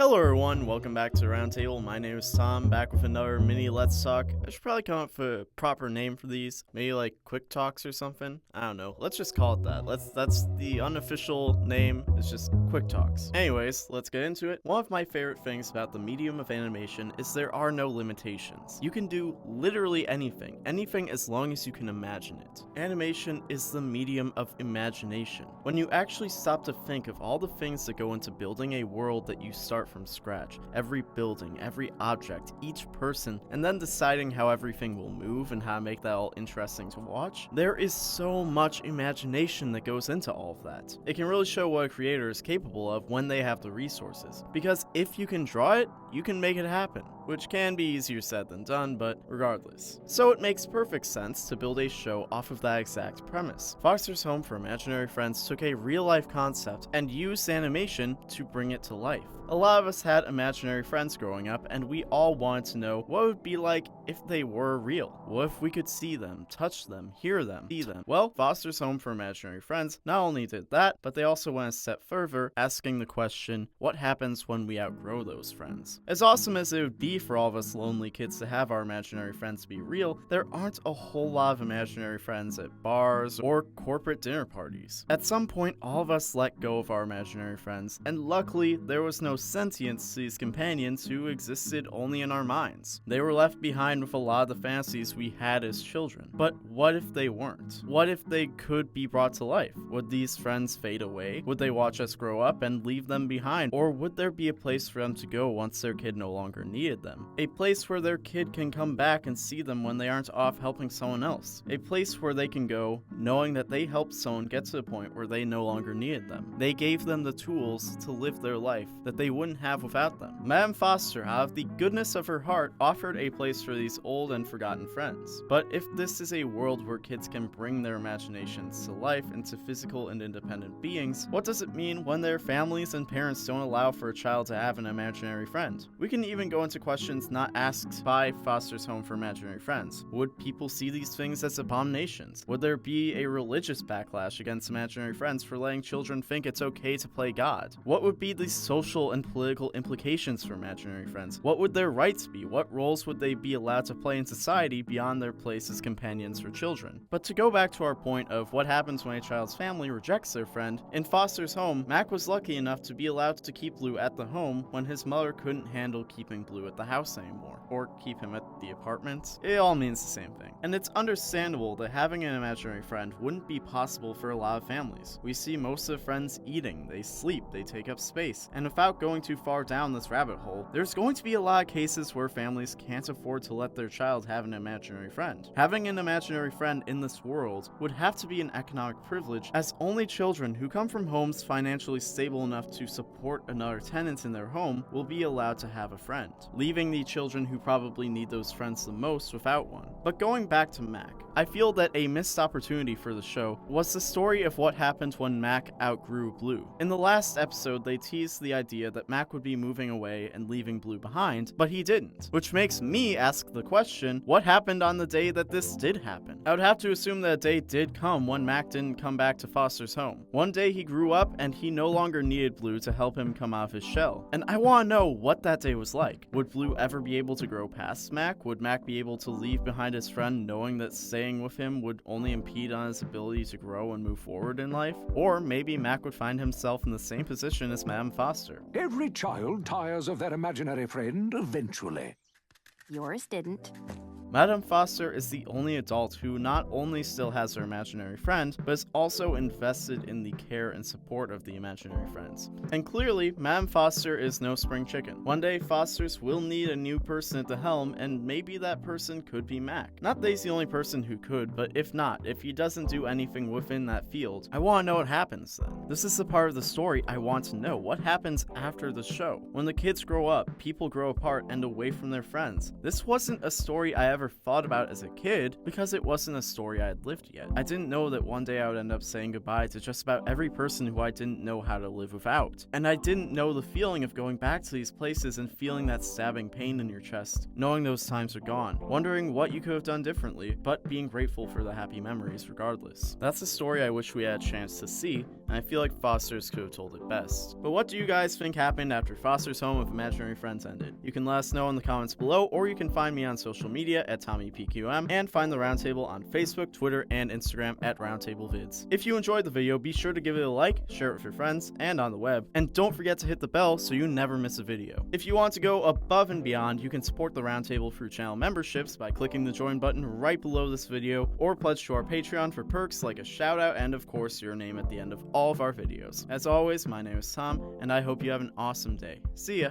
Hello everyone, welcome back to Roundtable. My name is Tom, back with another mini Let's Talk. I should probably come up with a proper name for these. Maybe like Quick Talks or something. I don't know. Let's just call it that. That's the unofficial name. It's just Quick Talks. Anyways, let's get into it. One of my favorite things about the medium of animation is there are no limitations. You can do literally anything. Anything as long as you can imagine it. Animation is the medium of imagination. When you actually stop to think of all the things that go into building a world that you start from scratch, every building, every object, each person, and then deciding how everything will move and how to make that all interesting to watch, there is so much imagination that goes into all of that. It can really show what a creator is capable of when they have the resources, because if you can draw it, you can make it happen, which can be easier said than done, but regardless. So it makes perfect sense to build a show off of that exact premise. Foster's Home for Imaginary Friends took a real-life concept and used animation to bring it to life. A lot of us had imaginary friends growing up, and we all wanted to know what it would be like if they were real. What if we could see them, touch them, hear them, see them? Well, Foster's Home for Imaginary Friends not only did that, but they also went a step further, asking the question, what happens when we outgrow those friends? As awesome as it would be for all of us lonely kids to have our imaginary friends be real, there aren't a whole lot of imaginary friends at bars or corporate dinner parties. At some point, all of us let go of our imaginary friends, and luckily, there was no sentience to these companions who existed only in our minds. They were left behind with a lot of the fantasies we had as children. But what if they weren't? What if they could be brought to life? Would these friends fade away? Would they watch us grow up and leave them behind? Or would there be a place for them to go once their kid no longer needed them? A place where their kid can come back and see them when they aren't off helping someone else. A place where they can go knowing that they helped someone get to the point where they no longer needed them. They gave them the tools to live their life that they wouldn't have without them. Madame Foster, out of the goodness of her heart, offered a place for these old and forgotten friends. But if this is a world where kids can bring their imaginations to life into physical and independent beings, what does it mean when their families and parents don't allow for a child to have an imaginary friend? We can even go into questions not asked by Foster's Home for Imaginary Friends. Would people see these things as abominations? Would there be a religious backlash against imaginary friends for letting children think it's okay to play God? What would be the social and political implications for imaginary friends? What would their rights be? What roles would they be allowed to play in society beyond their place as companions for children? But to go back to our point of what happens when a child's family rejects their friend, in Foster's Home, Mac was lucky enough to be allowed to keep Bloo at the home when his mother couldn't handle keeping Bloo at the house anymore, or keep him at the apartment. It all means the same thing. And it's understandable that having an imaginary friend wouldn't be possible for a lot of families. We see most of the friends eating, they sleep, they take up space, and without going too far down this rabbit hole, there's going to be a lot of cases where families can't afford to let their child have an imaginary friend. Having an imaginary friend in this world would have to be an economic privilege, as only children who come from homes financially stable enough to support another tenant in their home will be allowed to have a friend, leaving the children who probably need those friends the most without one. But going back to Mac, I feel that a missed opportunity for the show was the story of what happened when Mac outgrew Bloo. In the last episode, they teased the idea that Mac would be moving away and leaving Bloo behind, but he didn't, which makes me ask the question, what happened on the day that this did happen? I would have to assume that a day did come when Mac didn't come back to Foster's Home. One day he grew up and he no longer needed Bloo to help him come out of his shell, and I want to know what that day was like. Would Bloo ever be able to grow past Mac? Would Mac be able to leave behind his friend knowing that staying with him would only impede on his ability to grow and move forward in life? Or maybe Mac would find himself in the same position as Madame Foster. Every child tires of their imaginary friend eventually. Yours didn't. Madame Foster is the only adult who not only still has her imaginary friend, but is also invested in the care and support of the imaginary friends. And clearly, Madame Foster is no spring chicken. One day, Fosters will need a new person at the helm, and maybe that person could be Mac. Not that he's the only person who could, but if not, if he doesn't do anything within that field, I want to know what happens then. This is the part of the story I want to know. What happens after the show? When the kids grow up, people grow apart and away from their friends. This wasn't a story I ever ever thought about as a kid because it wasn't a story I had lived yet. I didn't know that one day I would end up saying goodbye to just about every person who I didn't know how to live without. And I didn't know the feeling of going back to these places and feeling that stabbing pain in your chest, knowing those times are gone, wondering what you could have done differently, but being grateful for the happy memories regardless. That's a story I wish we had a chance to see, and I feel like Foster's could have told it best. But what do you guys think happened after Foster's Home of Imaginary Friends ended? You can let us know in the comments below, or you can find me on social media at TommyPQM, and find the Roundtable on Facebook, Twitter, and Instagram at RoundtableVids. If you enjoyed the video, be sure to give it a like, share it with your friends, and on the web, and don't forget to hit the bell so you never miss a video. If you want to go above and beyond, you can support the Roundtable through channel memberships by clicking the join button right below this video, or pledge to our Patreon for perks like a shout out and of course your name at the end of all of our videos. As always, my name is Tom, and I hope you have an awesome day. See ya!